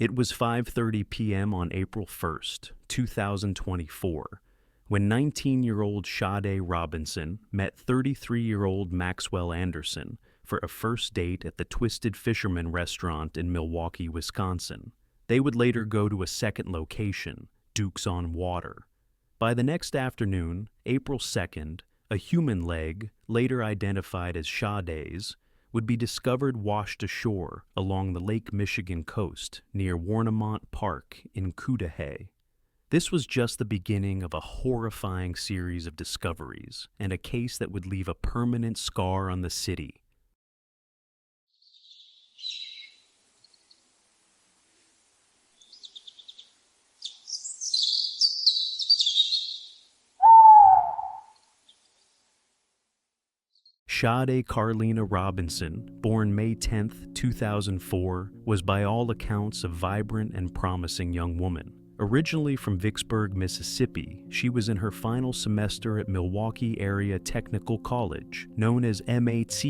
It was 5:30 p.m. on April 1st, 2024, when 19-year-old Sade Robinson met 33-year-old Maxwell Anderson for a first date at the Twisted Fisherman restaurant in Milwaukee, Wisconsin. They would later go to a second location, Duke's on Water. By the next afternoon, April 2nd, a human leg, later identified as Sade's, would be discovered washed ashore along the Lake Michigan coast near Warnemont Park in Cudahy. This was just the beginning of a horrifying series of discoveries and a case that would leave a permanent scar on the city. Sade Carleena Robinson, born May 10, 2004, was by all accounts a vibrant and promising young woman. Originally from Vicksburg, Mississippi, she was in her final semester at Milwaukee Area Technical College, known as MAT,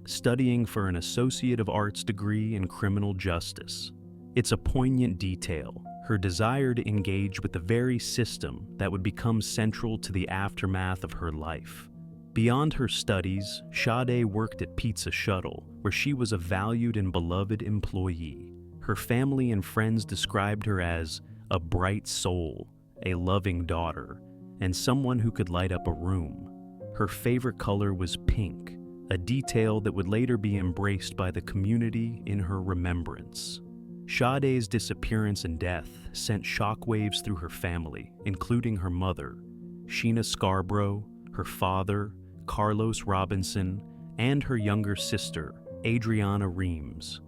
studying for an Associate of Arts degree in criminal justice. It's a poignant detail, her desire to engage with the very system that would become central to the aftermath of her life. Beyond her studies, Sade worked at Pizza Shuttle, where she was a valued and beloved employee. Her family and friends described her as a bright soul, a loving daughter, and someone who could light up a room. Her favorite color was pink, a detail that would later be embraced by the community in her remembrance. Sade's disappearance and death sent shockwaves through her family, including her mother, Sheena Scarborough, her father, Carlos Robinson, and her younger sister, Adriana Reams.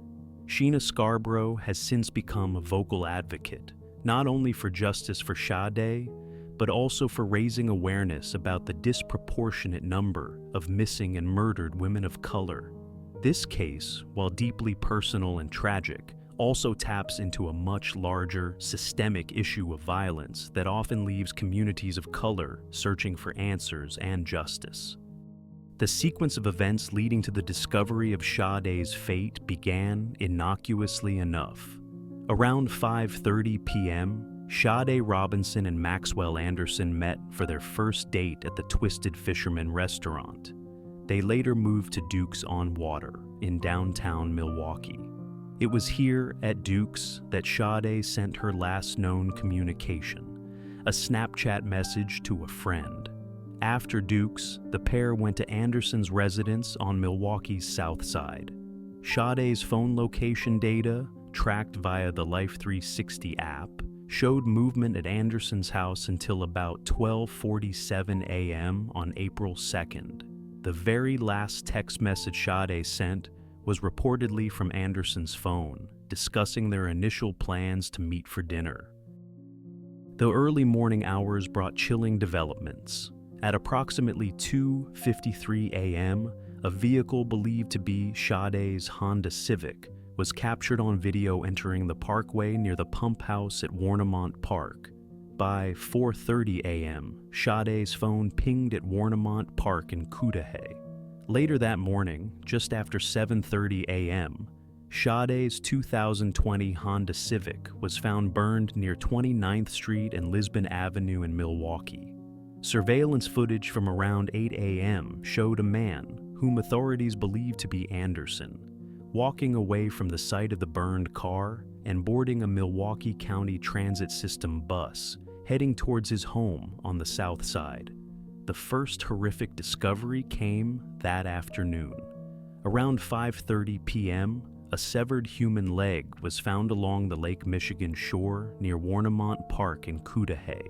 Sheena Scarborough has since become a vocal advocate, not only for justice for Sade, but also for raising awareness about the disproportionate number of missing and murdered women of color. This case, while deeply personal and tragic, also taps into a much larger, systemic issue of violence that often leaves communities of color searching for answers and justice. The sequence of events leading to the discovery of Sade's fate began innocuously enough. Around 5:30 p.m., Sade Robinson and Maxwell Anderson met for their first date at the Twisted Fisherman restaurant. They later moved to Duke's on Water in downtown Milwaukee. It was here at Duke's that Sade sent her last known communication, a Snapchat message to a friend. After Duke's, the pair went to Anderson's residence on Milwaukee's South Side. Sade's phone location data, tracked via the Life 360 app, showed movement at Anderson's house until about 12:47 a.m. on April 2nd. The very last text message Sade sent was reportedly from Anderson's phone, discussing their initial plans to meet for dinner. The early morning hours brought chilling developments. At approximately 2:53 a.m., a vehicle believed to be Sade's Honda Civic was captured on video entering the parkway near the pump house at Warnemont Park. By 4:30 a.m., Sade's phone pinged at Warnemont Park in Cudahy. Later that morning, just after 7:30 a.m., Sade's 2020 Honda Civic was found burned near 29th Street and Lisbon Avenue in Milwaukee. Surveillance footage from around 8 a.m. showed a man, whom authorities believed to be Anderson, walking away from the site of the burned car and boarding a Milwaukee County Transit System bus, heading towards his home on the South Side. The first horrific discovery came that afternoon. Around 5:30 p.m., a severed human leg was found along the Lake Michigan shore near Warnemont Park in Cudahy.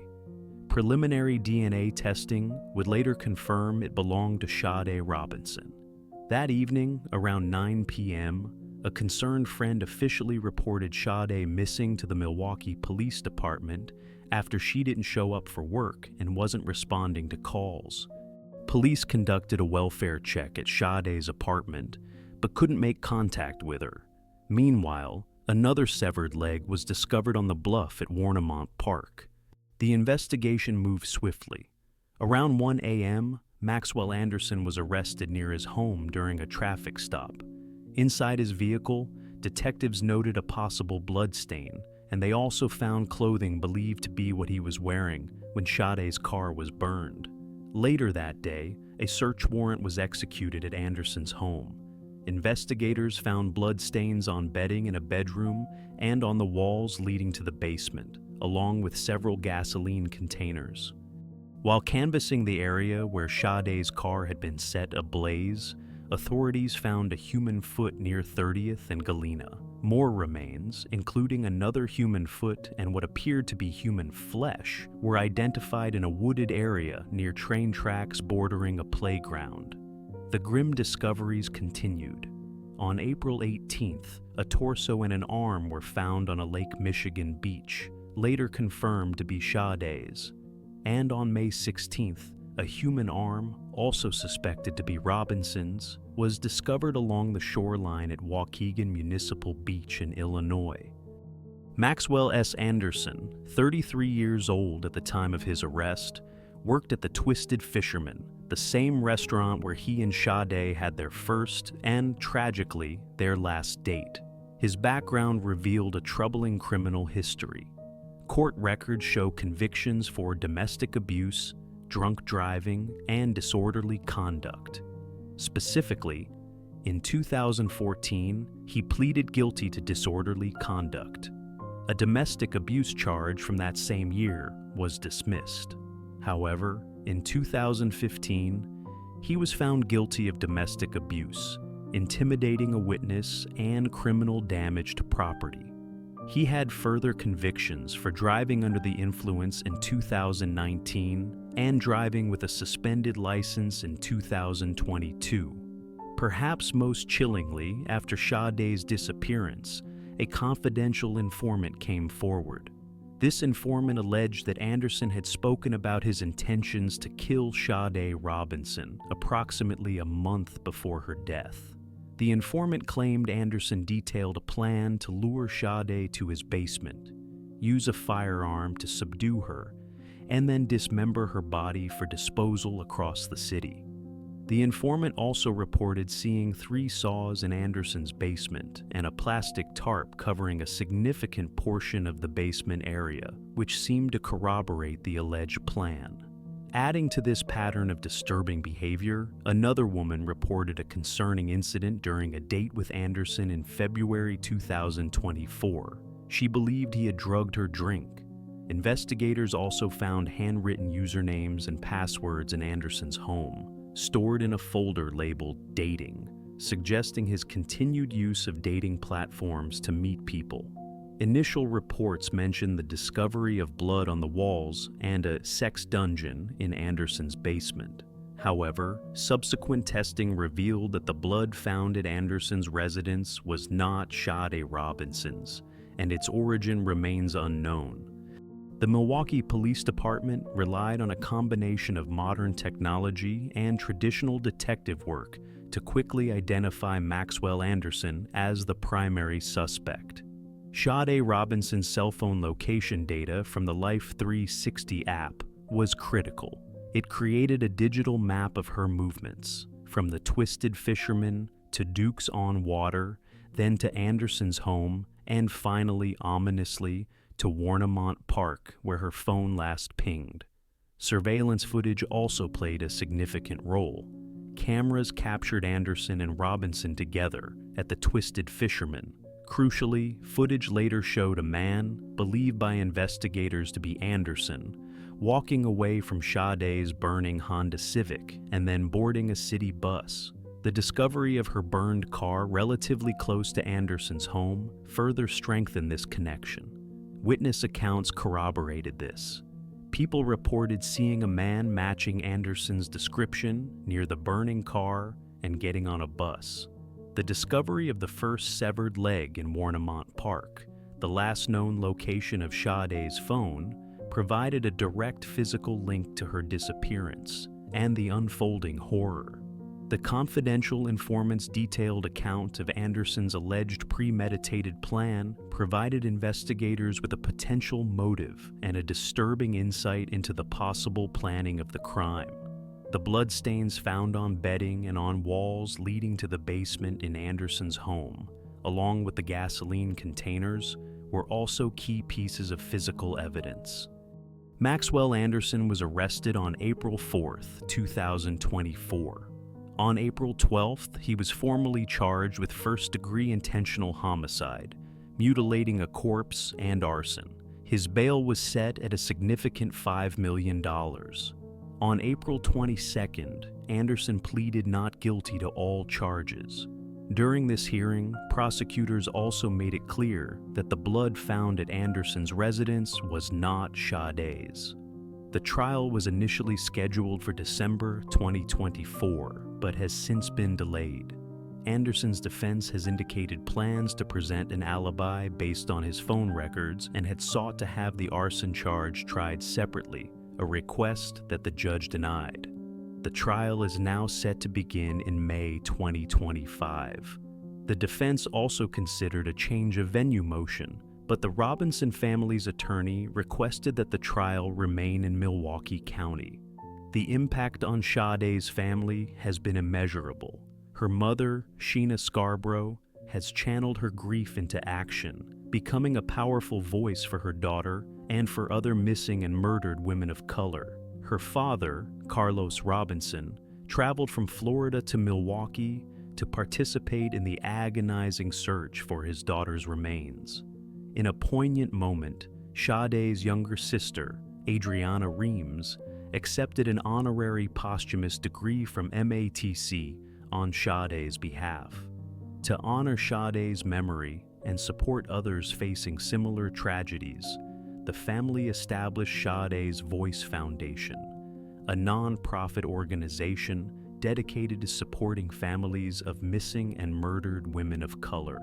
Preliminary DNA testing would later confirm it belonged to Sade Robinson. That evening, around 9 p.m., a concerned friend officially reported Sade missing to the Milwaukee Police Department after she didn't show up for work and wasn't responding to calls. Police conducted a welfare check at Sade's apartment, but couldn't make contact with her. Meanwhile, another severed leg was discovered on the bluff at Warnemont Park. The investigation moved swiftly. Around 1 a.m., Maxwell Anderson was arrested near his home during a traffic stop. Inside his vehicle, detectives noted a possible blood stain, and they also found clothing believed to be what he was wearing when Sade's car was burned. Later that day, a search warrant was executed at Anderson's home. Investigators found blood stains on bedding in a bedroom and on the walls leading to the basement, along with several gasoline containers. While canvassing the area where Sade's car had been set ablaze, authorities found a human foot near 30th and Galena. More remains, including another human foot and what appeared to be human flesh, were identified in a wooded area near train tracks bordering a playground. The grim discoveries continued. On April 18th, a torso and an arm were found on a Lake Michigan beach, later confirmed to be Sade's. And on May 16th, a human arm, also suspected to be Robinson's, was discovered along the shoreline at Waukegan Municipal Beach in Illinois. Maxwell S. Anderson, 33 years old at the time of his arrest, worked at the Twisted Fisherman, the same restaurant where he and Sade had their first and, tragically, their last date. His background revealed a troubling criminal history. Court records show convictions for domestic abuse, drunk driving, and disorderly conduct. Specifically, in 2014, he pleaded guilty to disorderly conduct. A domestic abuse charge from that same year was dismissed. However, in 2015, he was found guilty of domestic abuse, intimidating a witness, and criminal damage to property. He had further convictions for driving under the influence in 2019 and driving with a suspended license in 2022. Perhaps most chillingly, after Sade's disappearance, a confidential informant came forward. This informant alleged that Anderson had spoken about his intentions to kill Sade Robinson approximately a month before her death. The informant claimed Anderson detailed a plan to lure Sade to his basement, use a firearm to subdue her, and then dismember her body for disposal across the city. The informant also reported seeing 3 saws in Anderson's basement and a plastic tarp covering a significant portion of the basement area, which seemed to corroborate the alleged plan. Adding to this pattern of disturbing behavior, another woman reported a concerning incident during a date with Anderson in February 2024. She believed he had drugged her drink. Investigators also found handwritten usernames and passwords in Anderson's home, stored in a folder labeled Dating, suggesting his continued use of dating platforms to meet people. Initial reports mentioned the discovery of blood on the walls and a sex dungeon in Anderson's basement. However, subsequent testing revealed that the blood found at Anderson's residence was not Sade Robinson's, and its origin remains unknown. The Milwaukee Police Department relied on a combination of modern technology and traditional detective work to quickly identify Maxwell Anderson as the primary suspect. Sade Robinson's cell phone location data from the Life 360 app was critical. It created a digital map of her movements, from the Twisted Fisherman to Duke's on Water, then to Anderson's home, and finally, ominously, to Warnemont Park, where her phone last pinged. Surveillance footage also played a significant role. Cameras captured Anderson and Robinson together at the Twisted Fisherman. Crucially, footage later showed a man, believed by investigators to be Anderson, walking away from Sade's burning Honda Civic and then boarding a city bus. The discovery of her burned car relatively close to Anderson's home further strengthened this connection. Witness accounts corroborated this. People reported seeing a man matching Anderson's description near the burning car and getting on a bus. The discovery of the first severed leg in Warnemont Park, the last known location of Sade's phone, provided a direct physical link to her disappearance and the unfolding horror. The confidential informant's detailed account of Anderson's alleged premeditated plan provided investigators with a potential motive and a disturbing insight into the possible planning of the crime. The bloodstains found on bedding and on walls leading to the basement in Anderson's home, along with the gasoline containers, were also key pieces of physical evidence. Maxwell Anderson was arrested on April 4, 2024. On April 12th, he was formally charged with first-degree intentional homicide, mutilating a corpse, and arson. His bail was set at a significant $5 million. On April 22nd, Anderson pleaded not guilty to all charges. During this hearing, prosecutors also made it clear that the blood found at Anderson's residence was not Sade's. The trial was initially scheduled for December 2024, but has since been delayed. Anderson's defense has indicated plans to present an alibi based on his phone records and had sought to have the arson charge tried separately, a request that the judge denied. The trial is now set to begin in May 2025. The defense also considered a change of venue motion, but the Robinson family's attorney requested that the trial remain in Milwaukee County. The impact on Sade's family has been immeasurable. Her mother, Sheena Scarborough, has channeled her grief into action, becoming a powerful voice for her daughter and for other missing and murdered women of color. Her father, Carlos Robinson, traveled from Florida to Milwaukee to participate in the agonizing search for his daughter's remains. In a poignant moment, Sade's younger sister, Adriana Reams, accepted an honorary posthumous degree from MATC on Sade's behalf. To honor Sade's memory and support others facing similar tragedies, the family established Sade's Voice Foundation, a non-profit organization dedicated to supporting families of missing and murdered women of color.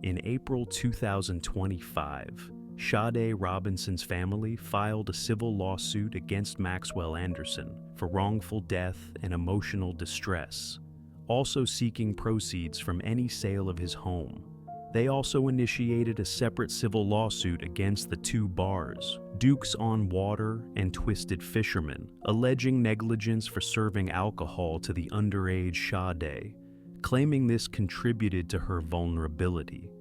In April 2025, Sade Robinson's family filed a civil lawsuit against Maxwell Anderson for wrongful death and emotional distress, also seeking proceeds from any sale of his home. They also initiated a separate civil lawsuit against the two bars, Duke's on Water and Twisted Fisherman, alleging negligence for serving alcohol to the underage Sade, claiming this contributed to her vulnerability.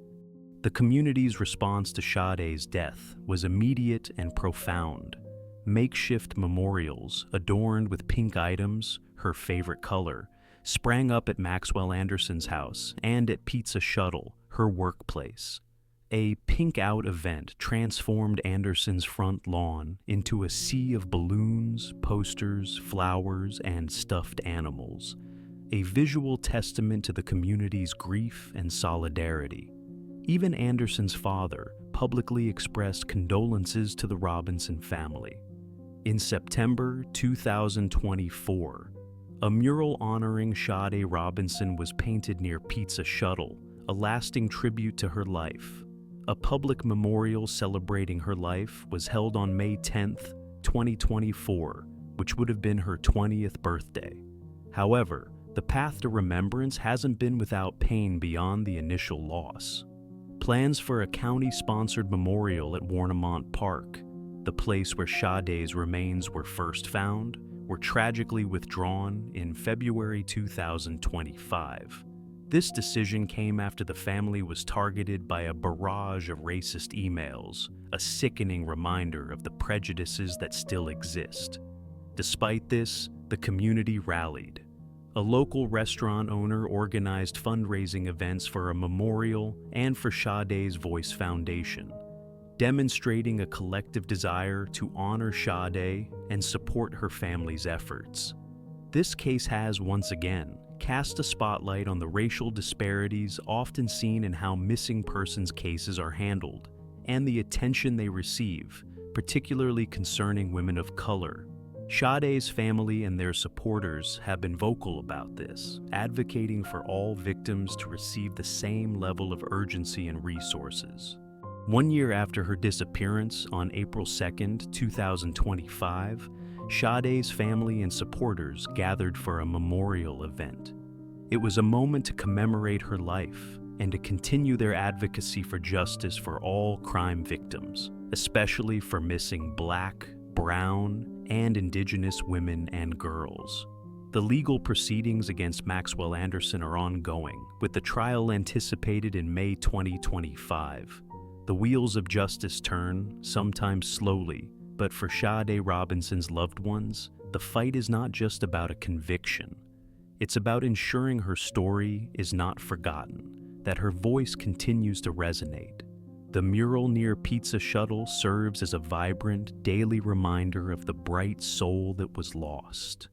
The community's response to Sade's death was immediate and profound. Makeshift memorials, adorned with pink items, her favorite color, sprang up at Maxwell Anderson's house and at Pizza Shuttle, her workplace. A Pink Out event transformed Anderson's front lawn into a sea of balloons, posters, flowers, and stuffed animals, a visual testament to the community's grief and solidarity. Even Anderson's father publicly expressed condolences to the Robinson family. In September 2024, a mural honoring Sade Robinson was painted near Pizza Shuttle, a lasting tribute to her life. A public memorial celebrating her life was held on May 10, 2024, which would have been her 20th birthday. However, the path to remembrance hasn't been without pain beyond the initial loss. Plans for a county-sponsored memorial at Warnemont Park, the place where Sade's remains were first found, were tragically withdrawn in February 2025. This decision came after the family was targeted by a barrage of racist emails, a sickening reminder of the prejudices that still exist. Despite this, the community rallied. A local restaurant owner organized fundraising events for a memorial and for Sade's Voice Foundation, demonstrating a collective desire to honor Sade and support her family's efforts. This case has, once again, cast a spotlight on the racial disparities often seen in how missing persons cases are handled, and the attention they receive, particularly concerning women of color. Sade's family and their supporters have been vocal about this, advocating for all victims to receive the same level of urgency and resources. 1 year after her disappearance, on April 2, 2025, Sade's family and supporters gathered for a memorial event. It was a moment to commemorate her life and to continue their advocacy for justice for all crime victims, especially for missing Black, brown, and Indigenous women and girls. The legal proceedings against Maxwell Anderson are ongoing, with the trial anticipated in May 2025. The wheels of justice turn, sometimes slowly, but for Sade Robinson's loved ones, the fight is not just about a conviction. It's about ensuring her story is not forgotten, that her voice continues to resonate. The mural near Pizza Shuttle serves as a vibrant, daily reminder of the bright soul that was lost.